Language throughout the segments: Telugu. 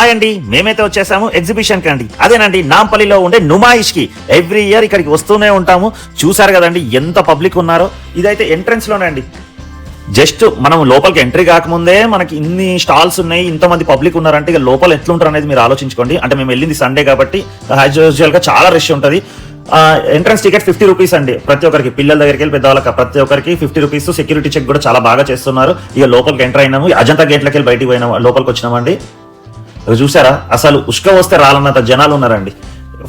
హాయ్ అండి, మేమైతే వచ్చేసాము ఎగ్జిబిషన్ కి అండి. అదేనండి నాంపల్లిలో ఉండే నుమాయిష్ కి ఎవ్రీ ఇయర్ ఇక్కడికి వస్తూనే ఉంటాము. చూసారు కదండి ఎంత పబ్లిక్ ఉన్నారో. ఇదైతే ఎంట్రన్స్ లోనే అండి. జస్ట్ మనం లోపలికి ఎంట్రీ కాకముందే మనకి ఇన్ని స్టాల్స్ ఉన్నాయి, ఇంతమంది పబ్లిక్ ఉన్నారంటే ఇక లోపల ఎట్లుంటారు అనేది మీరు ఆలోచించుకోండి. అంటే మేము వెళ్ళింది సండే కాబట్టి యాజ్ యూజువల్ గా చాలా రష్ ఉంటుంది. ఎంట్రన్స్ టికెట్ 50 రూపీస్ అండి ప్రతి ఒక్కరికి. పిల్లల దగ్గరికి వెళ్ళి పెద్దవాళ్ళకి ప్రతి ఒక్కరికి 50 రూపీస్. సెక్యూరిటీ చెక్ కూడా చాలా బాగా చేస్తున్నారు. ఇక లోపలికి ఎంటర్ అయినాము, అజంతా గేట్లకి వెళ్ళి బయటికి పోయినాము, లోపలికి వచ్చినామండి. చూసారా అసలు ఉష్క వస్తే రాలన్నంత జనాలు ఉన్నారండి.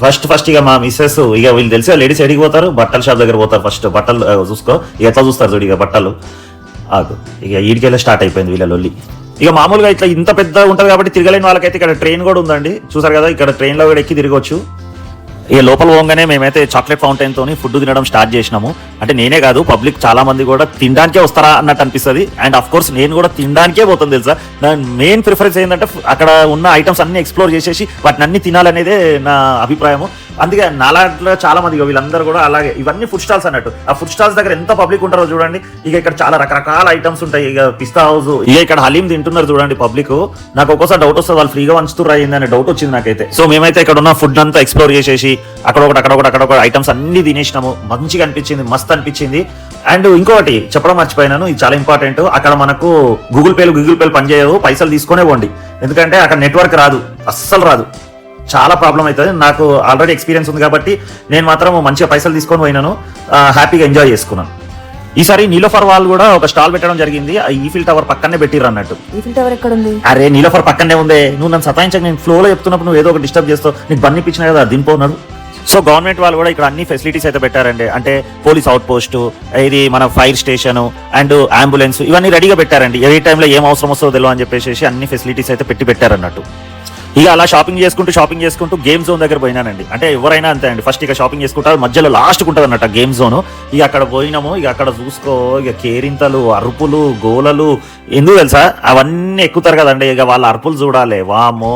ఫస్ట్ ఇక మా మిస్సెస్ ఇక వీళ్ళు తెలిసి లేడీస్ ఎడికి పోతారు, బట్టల షాప్ దగ్గర పోతారు. ఫస్ట్ బట్టలు చూసుకో ఎట్లా చూస్తారు చూడు ఇక బట్టలు. ఇక ఈడికెళ్ళి స్టార్ట్ అయిపోయింది వీళ్ళ లొల్లి. ఇక మామూలుగా ఇట్లా ఇంత పెద్ద ఉంటుంది కాబట్టి తిరగలేని వాళ్ళకైతే ఇక్కడ ట్రైన్ కూడా ఉందండి. చూసారు కదా ఇక్కడ ట్రైన్ లో కూడా ఎక్కి తిరగవచ్చు. ఇక లోపల పోగానే మేమైతే చాక్లెట్ ఫౌంటైన్ తోని ఫుడ్ తినడం స్టార్ట్ చేసినాము. అంటే నేనే కాదు, పబ్లిక్ చాలా మంది కూడా తినడానికే వస్తారా అన్నట్టు అనిపిస్తుంది. అండ్ అఫ్ కోర్స్ నేను కూడా తినడానికే పోతుంది తెలుసా. నా మెయిన్ ప్రిఫరెన్స్ ఏంటంటే అక్కడ ఉన్న ఐటమ్స్ అన్ని ఎక్స్ప్లోర్ చేసేసి వాటిని అన్ని తినాలనేదే నా అభిప్రాయము. అందుకే నాలాంట్లో చాలా మంది వీళ్ళందరూ కూడా అలాగే. ఇవన్నీ ఫుడ్ స్టాల్స్ అన్నట్టు. ఆ ఫుడ్ స్టాల్స్ దగ్గర ఎంత పబ్లిక్ ఉంటారో చూడండి. ఇక ఇక్కడ చాలా రకరకాల ఐటమ్స్ ఉంటాయి. ఇక పిస్తా హౌస్, ఇక ఇక్కడ హలీం తింటున్నారు చూడండి పబ్లిక్. నాకు ఒక్కోసారి డౌట్ వస్తుంది, వాళ్ళు ఫ్రీగా వంచుతున్నారు అయింది అనే డౌట్ వచ్చింది నాకైతే. సో మేమైతే ఇక్కడ ఉన్న ఫుడ్ అంతా ఎక్స్ప్లోర్ చేసేసి అక్కడ ఐటమ్స్ అన్ని తినేసినాము. మంచిగా అనిపించింది, మస్త్ అనిపించింది. అండ్ ఇంకొకటి చెప్పడం మర్చిపోయినాను, ఇది చాలా ఇంపార్టెంట్. అక్కడ మనకు గూగుల్ పేలు పనిచేయవు, పైసలు తీసుకునే పోండి. ఎందుకంటే అక్కడ నెట్వర్క్ రాదు, అస్సలు రాదు, చాలా ప్రాబ్లం అవుతుంది. నాకు ఆల్రెడీ ఎక్స్పీరియన్స్ ఉంది కాబట్టి నేను మాత్రం మంచిగా పైసలు తీసుకొని పోయినాను, హ్యాపీగా ఎంజాయ్ చేసుకున్నాను. ఈసారి నీలోఫర్ వాళ్ళు కూడా ఒక స్టాల్ పెట్టడం జరిగింది. ఈఫిల్ టవర్ పక్కనే పెట్టిర్రు అన్నట్టు. ఈఫిల్ టవర్ ఎక్కడ ఉంది? అరే నీలోఫర్ పక్కనే ఉంది. నువ్వు నన్ను సతాయించక నేను ఫ్లోలో చెప్తున్నప్పుడు నువ్వు ఏదో ఒక డిస్టర్బ్ చేస్తావు. నీకు బన్నీ ఇప్పించిన కదా దింపోన్నాడు. సో గవర్నమెంట్ వాళ్ళు కూడా ఇక్కడ అన్ని ఫెసిలిటీస్ అయితే పెట్టారండి. అంటే పోలీస్ అవుట్ పోస్ట్, ఇది మన ఫైర్ స్టేషన్ అండ్ అంబులెన్స్ ఇవన్నీ రెడీగా పెట్టారండి. ఏ టైంలో ఏం అవసరం వస్తుందో తెలియదు అని చెప్పేసి అన్ని ఫెసిలిటీస్ అయితే పెట్టారన్నట్టు. ఇక అలా షాపింగ్ చేసుకుంటూ గేమ్ జోన్ దగ్గర పోయినానండి. అంటే ఎవరైనా అంతే అండి, ఫస్ట్ ఇక షాపింగ్ చేసుకుంటారు, మధ్యలో లాస్ట్ ఉంటుంది అన్నట్టు గేమ్ జోన్. ఇక అక్కడ పోయినాము. ఇక అక్కడ చూసుకో ఇక కేరింతలు, అరుపులు, గోలలు. ఎందుకు తెలుసా, అవన్నీ ఎక్కుతారు కదండి. ఇక వాళ్ళ అరుపులు చూడాలి, వామో.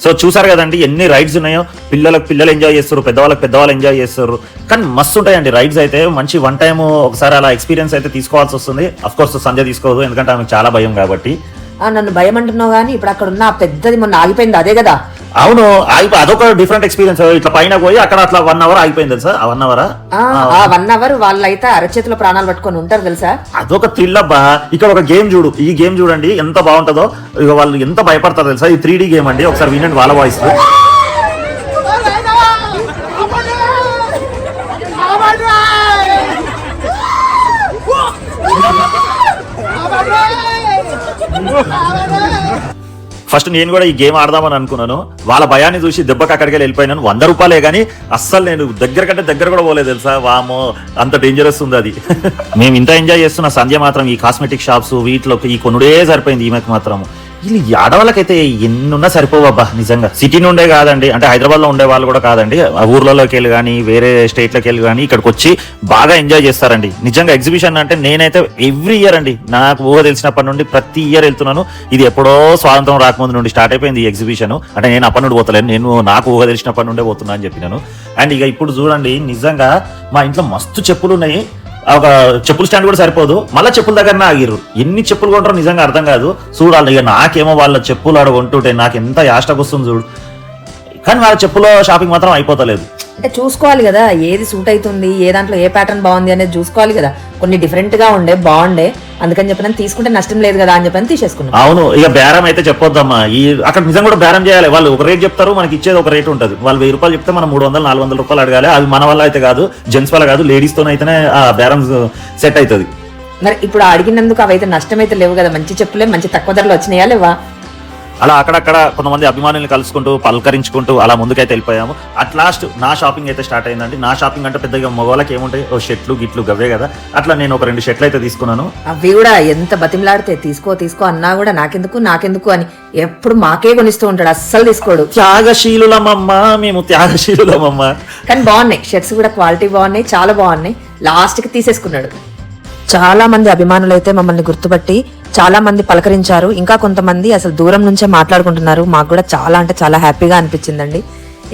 సో చూసారు కదండి ఎన్ని రైడ్స్ ఉన్నాయో. పిల్లలు ఎంజాయ్ చేస్తారు, పెద్దవాళ్ళు ఎంజాయ్ చేస్తారు. కానీ మస్తు ఉంటాయండి రైడ్స్ అయితే. మంచి వన్ టైం ఒకసారి అలా ఎక్స్పీరియన్స్ అయితే తీసుకోవాల్సి వస్తుంది. అఫ్ కోర్స్ సంజయ్ తీసుకోదు, ఎందుకంటే ఆమెకు చాలా భయం కాబట్టి. నన్ను భయం అంటున్నావు కానీ ఇప్పుడు అక్కడ ఉన్న పెద్దది మొన్న ఆగిపోయింది అదే కదా? అవును, అదొక డిఫరెంట్ ఎక్స్పీరియన్స్. ఇట్లా పైన పోయి అక్కడ అట్లా 1 అవర్ ఆగిపోయింది తెలుసా. 1 అవర్ 1 అవర్ వాళ్ళైతే అరచేతిలో ప్రాణాలు పట్టుకొని ఉంటారు తెలుసా. అదొక థ్రిల్ అబ్బా. ఇక్కడ ఒక గేమ్ చూడు, ఈ గేమ్ చూడండి ఎంత బాగుంటుందో. ఇక వాళ్ళు ఎంత భయపడతారు తెలుసా. ఈ 3D గేమ్ అండి, ఒకసారి వినండి వాళ్ళ వాయిస్. ఫస్ట్ నేను కూడా ఈ గేమ్ ఆడదామని అనుకున్నాను. వాళ్ళ భయాన్ని చూసి దెబ్బకి అక్కడికి వెళ్ళిపోయినాను. 100 రూపాయలే కానీ అస్సలు నేను దగ్గర కూడా పోలేదు తెలుసా. వామో అంత డేంజరస్ ఉంది అది. మేము ఇంత ఎంజాయ్ చేస్తున్న సంధ్య మాత్రం ఈ కాస్మెటిక్ షాప్స్ వీటిలో ఈ కొనుడే సరిపోయింది ఈమెకు మాత్రం. వీళ్ళు ఆడవాళ్ళకైతే ఎన్నున్నా సరిపోవబ్బా నిజంగా. సిటీ నుండే కాదండి, అంటే హైదరాబాద్ లో ఉండే వాళ్ళు కూడా కాదండి, ఊర్లలోకి వెళ్ళి కానీ వేరే స్టేట్లోకి వెళ్ళి కానీ ఇక్కడికి వచ్చి బాగా ఎంజాయ్ చేస్తారండి నిజంగా. ఎగ్జిబిషన్ అంటే నేనైతే ఎవ్రీ ఇయర్ అండి, నాకు ఊహ తెలిసినప్పటి నుండి ప్రతి ఇయర్ వెళ్తున్నాను. ఇది ఎప్పుడో స్వాతంత్రం రాకముందు నుండి స్టార్ట్ అయిపోయింది ఈ ఎగ్జిబిషన్. అంటే నేను అప్పటి నుండి పోతలేను, నాకు ఊహ తెలిసినప్పటి నుండే పోతున్నా అని చెప్పినాను. అండ్ ఇక ఇప్పుడు చూడండి నిజంగా మా ఇంట్లో మస్తు చెప్పులు ఉన్నాయి. ఒక చెప్పుల స్టాండ్ కూడా సరిపోదు, మళ్ళీ చెప్పుల దగ్గరనే ఆగిర్రు. ఎన్ని చెప్పులు కొంటారో నిజంగా అర్థం కాదు. చూడాలి ఇక నాకేమో వాళ్ళ చెప్పులు ఆడ కొంటుంటే నాకు ఎంత యాస్టకు వస్తుంది చూడు. కానీ వాళ్ళ చెప్పుల షాపింగ్ మాత్రం అయిపోతలేదు. అంటే చూసుకోవాలి కదా ఏది సూట్ అవుతుంది, ఏ దాంట్లో ఏ ప్యాటర్న్ బాగుంది అనేది చూసుకోవాలి కదా. కొన్ని డిఫరెంట్ గా బాగుండే, అందుకని చెప్పిన తీసుకుంటే నష్టం లేదు కదా అని చెప్పని తీసేసుకున్నాం. అవును, ఇక బేరం అయితే చెప్పొద్దమ్మా. అక్కడ నిజంగా కూడా బేరం చేయాలి. వాళ్ళు ఒక రేట్ చెప్తారు, మనకి ఇచ్చేది ఒక రేట్ ఉంటుంది. వాళ్ళు 1000 రూపాయలు చెప్తే మనం 300-400 రూపాయలు అడగాలి. అది మన వల్ల అయితే కాదు, జెంట్స్ వల్ల కాదు, లేడీస్ తోనైతేనే ఆ బేరం సెట్ అవుతుంది. మరి ఇప్పుడు అడిగినందుకు అవైతే నష్టం అయితే లేవు కదా. మంచి చెప్పులే మంచి తక్కువ ధరలో వచ్చినాయా లేవా? అలా అక్కడక్కడ కొంతమంది అభిమానులను కలుసుకుంటూ పలకరించుకుంటూ అలా ముందుకైతే వెళ్ళిపోయాము. అట్ లాస్ట్ నా షాపింగ్ అయితే స్టార్ట్ అయిందండి. నా షాపింగ్ అంటే పెద్దగా మగవాళ్ళకి ఏముంటాయి, ఓ షర్ట్లు గిట్లు గవే కదా. అట్లా నేను ఒక 2 షర్ట్లు అయితే తీసుకున్నాను. అవి కూడా ఎంత బతిమలాడితే తీసుకో అన్నా కూడా నాకెందుకు అని ఎప్పుడు మాకే కొనిస్తూ ఉంటాడు, అస్సలు తీసుకోడు. త్యాగశీలులమమ్మ, మేము త్యాగశీలులమమ్మ. కానీ బాగున్నాయి షర్ట్స్ కూడా, క్వాలిటీ బాగున్నాయి, చాలా బాగున్నాయి. లాస్ట్ కి తీసేసుకున్నాడు. చాలా మంది అభిమానులు అయితే మమ్మల్ని గుర్తుపట్టి చాలా మంది పలకరించారు. ఇంకా కొంతమంది అసలు దూరం నుంచే మాట్లాడుకుంటున్నారు. మాకు కూడా చాలా అంటే చాలా హ్యాపీగా అనిపించిందండి.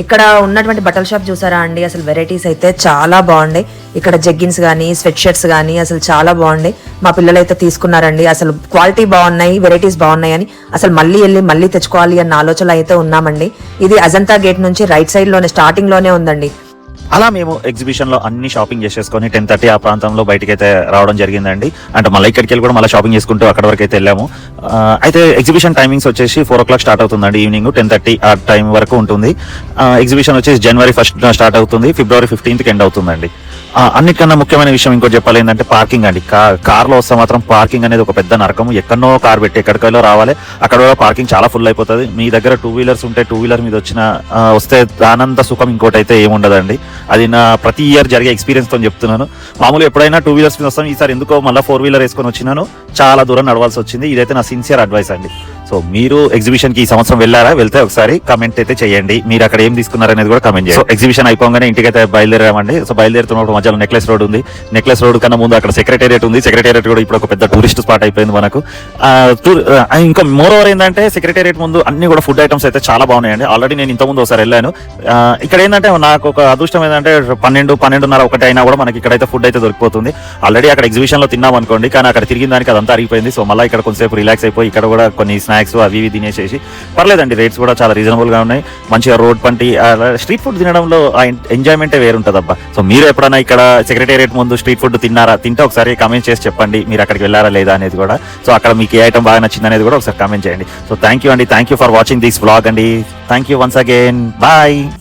ఇక్కడ ఉన్నటువంటి బట్టల షాప్ చూసారా అండి, అసలు వెరైటీస్ అయితే చాలా బాగుండే. ఇక్కడ జగ్గిన్స్ కానీ స్వెట్ షర్ట్స్ కానీ అసలు చాలా బాగుండే. మా పిల్లలు అయితే తీసుకున్నారండి. అసలు క్వాలిటీ బాగున్నాయి, వెరైటీస్ బాగున్నాయి అని అసలు మళ్ళీ తెచ్చుకోవాలి అన్న ఆలోచనలో అయితే ఉన్నామండి. ఇది అజంతా గేట్ నుంచి రైట్ సైడ్ లోనే స్టార్టింగ్ లోనే ఉందండి. అలా మేము ఎగ్జిబిషన్ లో అన్ని షాపింగ్ చేసేసుకొని 10:30 ఆ ప్రాంతంలో బయటకి అయితే రావడం జరిగిందండి. అంటే మళ్ళీ ఇక్కడికి వెళ్ళి కూడా మళ్ళీ షాపింగ్ చేసుకుంటూ అక్కడ వరకు అయితే వెళ్ళాము. అయితే ఎగ్జిబిషన్ టైమింగ్స్ వచ్చేసి 4 o'clock స్టార్ట్ అవుతుందండి. ఈవినింగ్ 10:30 ఆ టైం వరకు ఉంటుంది. ఎగ్జిబిషన్ వచ్చేసి January 1st స్టార్ట్ అవుతుంది, February 15th ఎండ్ అవుతుందండి. అన్నిటికన్నా ముఖ్యమైన విషయం ఇంకోటి చెప్పాలి ఏంటంటే పార్కింగ్ అండి. కార్లో వస్తే మాత్రం పార్కింగ్ అనేది ఒక పెద్ద నరకం. ఎక్కడో కార్ పెట్టి ఎక్కడికైనా రావాలి, అక్కడ కూడా పార్కింగ్ చాలా ఫుల్ అయిపోతుంది. మీ దగ్గర 2 wheelers ఉంటే 2 wheeler మీద వస్తే దానంత సుఖం ఇంకోటి అయితే ఏముండదండి. అది నా ప్రతి ఇయర్ జరిగే ఎక్స్పీరియన్స్ తో చెప్తున్నాను. మామూలుగా ఎప్పుడైనా 2 wheelers మీద వస్తాం, ఈసారి ఎందుకో మళ్ళీ 4 wheeler వేసుకొని వచ్చినాను. చాలా దూరం నడవాల్సి వచ్చింది. ఇదైతే నా సిన్సియర్ అడ్వైస్ అండి. సో మీరు ఎగ్జిబిషన్ కి ఈ సంవత్సరం వెళ్ళారా? వెళ్తే ఒకసారి కమెంట్ అయితే చేయండి. మీరు అక్కడ ఏం తీసుకున్నారనేది కూడా కమెంట్ చేయండి. సో ఎగ్జిబిషన్ అయిపోగానే ఇంటికైతే బయలుదేరామండి. సో బయలుదేరుతున్నప్పుడు మధ్యలో నెక్లెస్ రోడ్ ఉంది. నెక్లెస్ రోడ్ కన్నా ముందు అక్కడ సెక్రటేరియట్ ఉంది. సెక్రటేరియట్ కూడా ఇప్పుడు ఒక పెద్ద టూరిస్ట్ స్పాట్ అయిపోయింది మనకు. ఇంకా మోర్ ఓవర్ ఏంటంటే సెక్రటేరియట్ ముందు అన్ని కూడా ఫుడ్ ఐటమ్స్ అయితే చాలా బాగున్నాయండి. ఆల్రెడీ నేను ఇంతకుముందు ఒకసారి వెళ్ళాను. ఇక్కడ ఏంటంటే నాకు ఒక అదృష్టం ఏంటంటే 12:30 1 అయినా కూడా మనకి ఇక్కడైతే ఫుడ్ అయితే దొరికిపోతుంది. ఆల్రెడీ అక్కడ ఎగ్జిబిషన్ లో తిన్నాం అనుకోండి, కానీ అక్కడ తిరిగిన దానికి అదంతా అరిగిపోయింది. సో మళ్ళీ ఇక్కడ కొంతసేపు రిలాక్స్ అయిపోయి ఇక్కడ కూడా కొన్ని స్నాక్స్ అవి ఇవి తినేసేసి పర్లేదండి. రేట్స్ కూడా చాలా రీజనబుల్ గా ఉన్నాయి. మంచిగా రోడ్ పంటి స్ట్రీట్ ఫుడ్ తినడంలో ఎంజాయ్మెంటే వేరుంటది అబ్బా. సో మీరు ఎప్పుడైనా ఇక్కడ సెక్రటేరియట్ ముందు స్ట్రీట్ ఫుడ్ తిన్నారా? తింటే ఒకసారి కామెంట్ చేసి చెప్పండి మీరు అక్కడికి వెళ్ళారా లేదా అనేది కూడా. సో అక్కడ మీకు ఏ ఐటమ్ బాగా నచ్చింది అనేది కూడా ఒకసారి కామెంట్ చేయండి. సో థ్యాంక్ యూ అండి. Thank you for watching this vlog అండి. Thank you once again. Bye.